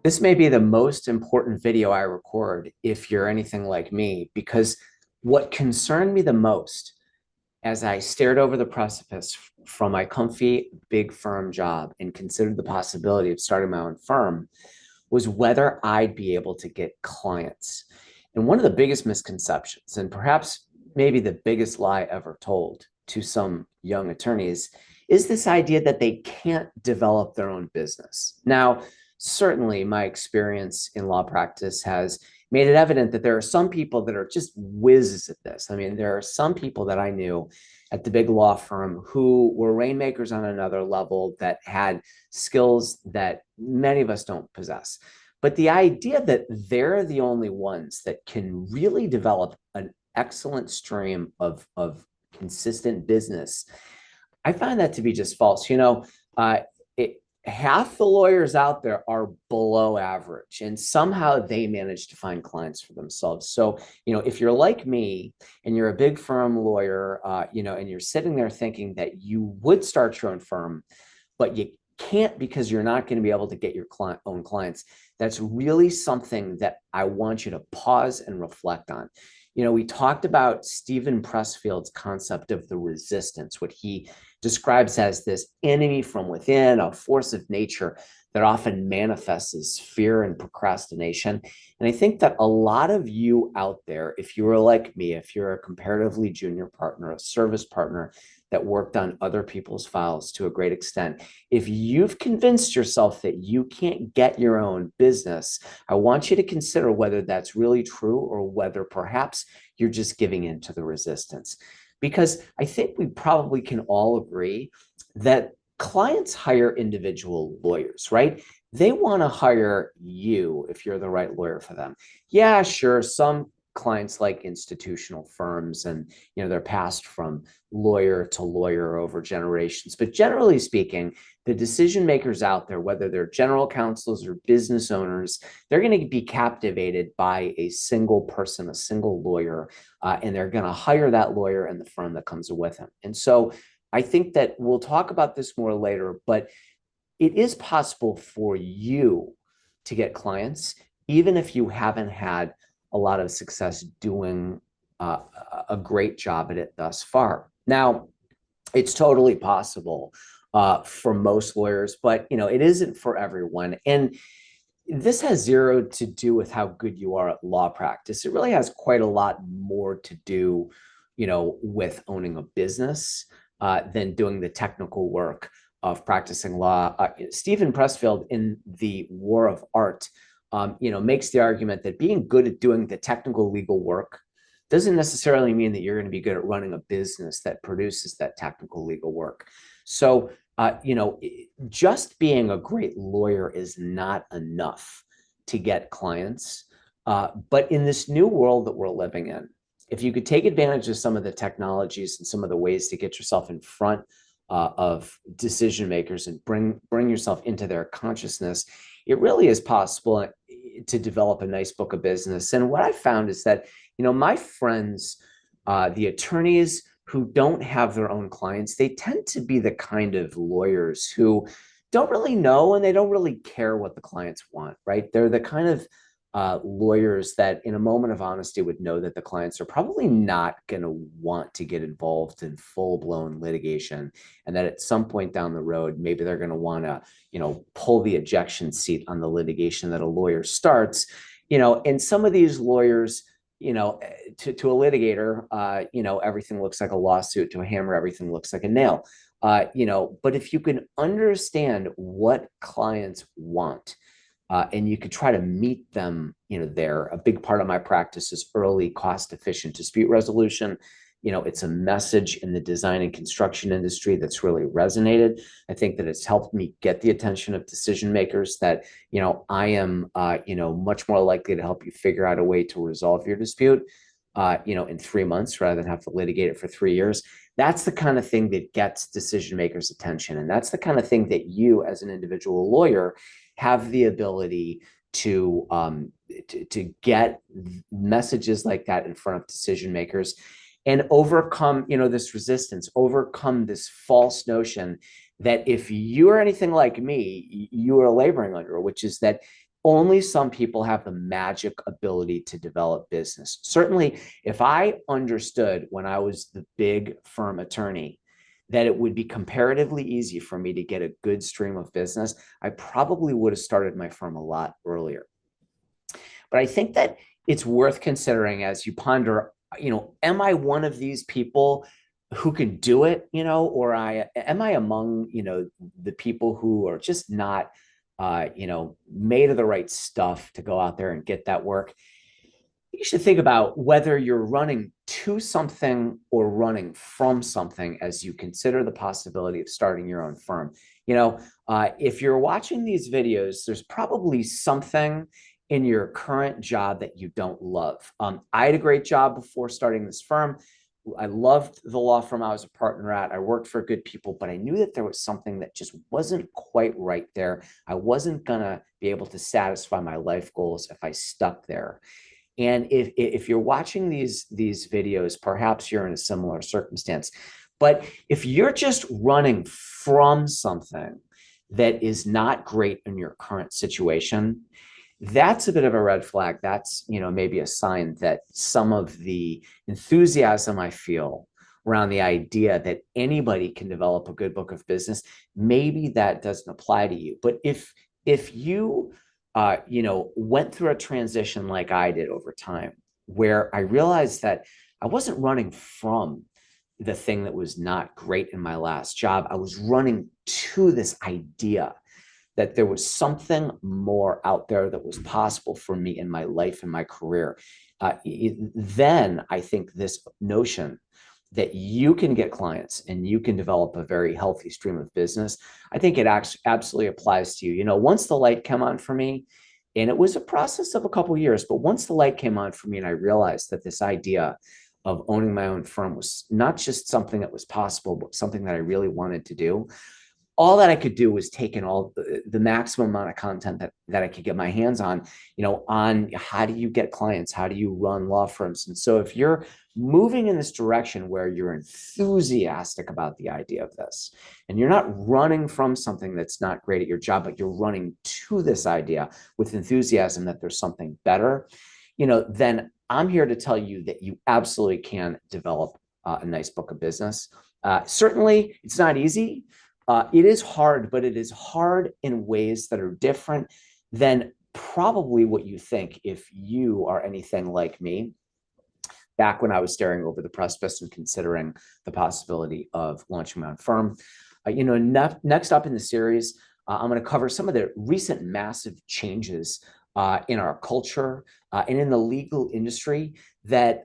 This may be the most important video I record if you're anything like me, because what concerned me the most as I stared over the precipice from my comfy big firm job and considered the possibility of starting my own firm was whether I'd be able to get clients. And one of the biggest misconceptions, and perhaps maybe the biggest lie ever told to some young attorneys, is this idea that they can't develop their own business. Now, certainly my experience in law practice has made it evident that there are some people that are just whizzes at this. I mean, there are some people that I knew at the big law firm who were rainmakers on another level that had skills that many of us don't possess. But the idea that they're the only ones that can really develop an excellent stream of consistent business, I find that to be just false. Half the lawyers out there are below average, and somehow they manage to find clients for themselves. So, if you're like me and you're a big firm lawyer, and you're sitting there thinking that you would start your own firm, but you can't because you're not going to be able to get your own clients, that's really something that I want you to pause and reflect on. We talked about Stephen Pressfield's concept of the resistance, what he describes as this enemy from within, a force of nature that often manifests as fear and procrastination. And I think that a lot of you out there, if you were like me, if you're a comparatively junior partner, a service partner that worked on other people's files to a great extent, if you've convinced yourself that you can't get your own business, I want you to consider whether that's really true or whether perhaps you're just giving in to the resistance. Because I think we probably can all agree that clients hire individual lawyers, right? They want to hire you if you're the right lawyer for them. Yeah, sure. Some clients like institutional firms and they're passed from lawyer to lawyer over generations, but generally speaking, the decision makers out there, whether they're general counsels or business owners, they're going to be captivated by a single person, a single lawyer, and they're going to hire that lawyer and the firm that comes with him. And so I think that we'll talk about this more later, but it is possible for you to get clients, even if you haven't had a lot of success doing a great job at it thus far. Now, it's totally possible for most lawyers, but it isn't for everyone. And this has zero to do with how good you are at law practice. It really has quite a lot more to do, with owning a business than doing the technical work of practicing law. Stephen Pressfield in The War of Art, makes the argument that being good at doing the technical legal work doesn't necessarily mean that you're going to be good at running a business that produces that technical legal work. So, just being a great lawyer is not enough to get clients. But in this new world that we're living in, if you could take advantage of some of the technologies and some of the ways to get yourself in front of decision makers and bring yourself into their consciousness, it really is possible to develop a nice book of business. And what I found is that, my friends, the attorneys who don't have their own clients, they tend to be the kind of lawyers who don't really know and they don't really care what the clients want, right? They're the kind of lawyers that in a moment of honesty would know that the clients are probably not going to want to get involved in full-blown litigation, and that at some point down the road, maybe they're going to want to, pull the ejection seat on the litigation that a lawyer starts, and some of these lawyers, to a litigator, everything looks like a lawsuit. To a hammer, everything looks like a nail. But if you can understand what clients want, and you could try to meet them, there. A big part of my practice is early, cost-efficient dispute resolution. It's a message in the design and construction industry that's really resonated. I think that it's helped me get the attention of decision makers that, I am, much more likely to help you figure out a way to resolve your dispute, in 3 months rather than have to litigate it for 3 years. That's the kind of thing that gets decision makers' attention. And that's the kind of thing that you, as an individual lawyer, have the ability to get messages like that in front of decision makers and overcome, this resistance, overcome this false notion that if you're anything like me, you are laboring under, which is that only some people have the magic ability to develop business. Certainly, if I understood when I was the big firm attorney that it would be comparatively easy for me to get a good stream of business, I probably would have started my firm a lot earlier. But I think that it's worth considering as you ponder, am I one of these people who can do it, or am I among, the people who are just not, made of the right stuff to go out there and get that work? You should think about whether you're running to something or running from something as you consider the possibility of starting your own firm. If you're watching these videos, there's probably something in your current job that you don't love. I had a great job before starting this firm. I loved the law firm I was a partner at. I worked for good people, but I knew that there was something that just wasn't quite right there. I wasn't going to be able to satisfy my life goals if I stuck there. And if you're watching these videos, perhaps you're in a similar circumstance. But if you're just running from something that is not great in your current situation, that's a bit of a red flag. That's, maybe a sign that some of the enthusiasm I feel around the idea that anybody can develop a good book of business, maybe that doesn't apply to you. But if you went through a transition like I did over time, where I realized that I wasn't running from the thing that was not great in my last job. I was running to this idea that there was something more out there that was possible for me in my life and my career. Then I think this notion that you can get clients and you can develop a very healthy stream of business, I think it absolutely applies to you. Once the light came on for me, and it was a process of a couple of years, but once the light came on for me and I realized that this idea of owning my own firm was not just something that was possible, but something that I really wanted to do, all that I could do was take in all the maximum amount of content that I could get my hands on, on how do you get clients? How do you run law firms? And so if you're moving in this direction where you're enthusiastic about the idea of this, and you're not running from something that's not great at your job, but you're running to this idea with enthusiasm that there's something better, then I'm here to tell you that you absolutely can develop a nice book of business. Certainly, it's not easy. It is hard, but it is hard in ways that are different than probably what you think if you are anything like me back when I was staring over the precipice and considering the possibility of launching my own firm. Next up in the series, I'm going to cover some of the recent massive changes in our culture and in the legal industry that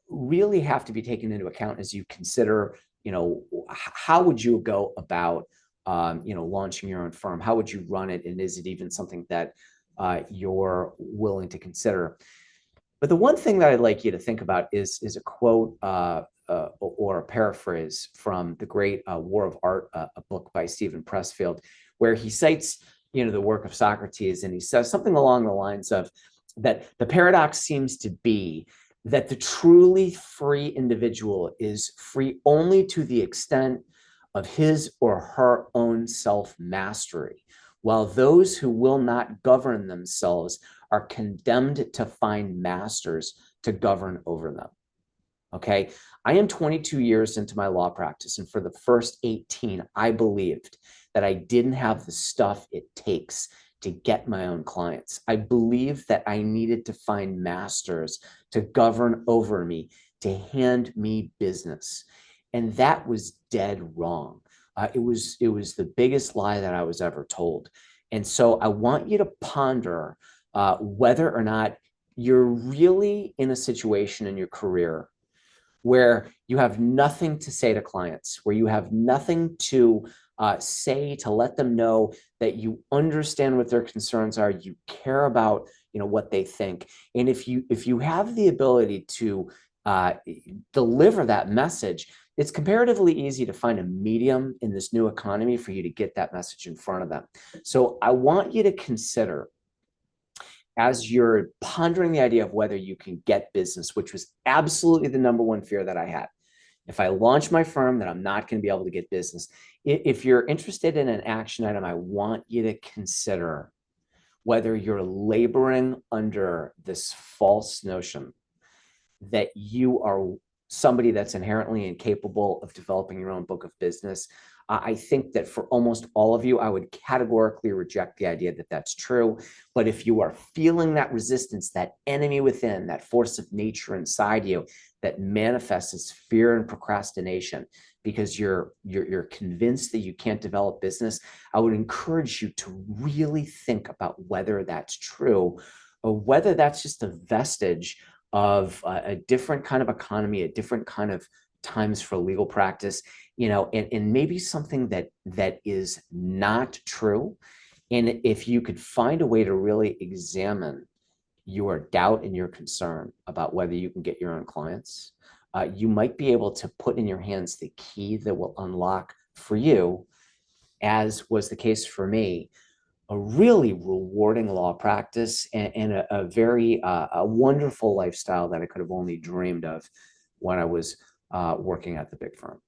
really have to be taken into account as you consider, how would you go about, launching your own firm? How would you run it? And is it even something that you're willing to consider? But the one thing that I'd like you to think about is a quote or a paraphrase from the great War of Art, a book by Stephen Pressfield, where he cites, the work of Socrates, and he says something along the lines of that the paradox seems to be that the truly free individual is free only to the extent of his or her own self-mastery, while those who will not govern themselves are condemned to find masters to govern over them. Okay, I am 22 years into my law practice, and for the first 18, I believed that I didn't have the stuff it takes to get my own clients. I believed that I needed to find masters to govern over me, to hand me business. And that was dead wrong. It was the biggest lie that I was ever told. And so I want you to ponder whether or not you're really in a situation in your career where you have nothing to say to clients, where you have nothing to say to let them know that you understand what their concerns are, you care about what they think, and if you have the ability to deliver that message, it's comparatively easy to find a medium in this new economy for you to get that message in front of them. So I want you to consider, as you're pondering the idea of whether you can get business, which was absolutely the number one fear that I had. If I launch my firm, then I'm not going to be able to get business. If you're interested in an action item, I want you to consider whether you're laboring under this false notion that you are somebody that's inherently incapable of developing your own book of business. I think that for almost all of you, I would categorically reject the idea that that's true. But if you are feeling that resistance, that enemy within, that force of nature inside you that manifests as fear and procrastination because you're convinced that you can't develop business, I would encourage you to really think about whether that's true or whether that's just a vestige of a different kind of economy, a different kind of times for legal practice, and maybe something that is not true. And if you could find a way to really examine your doubt and your concern about whether you can get your own clients, you might be able to put in your hands the key that will unlock for you, as was the case for me, a really rewarding law practice and a very a wonderful lifestyle that I could have only dreamed of when I was working at the big firm.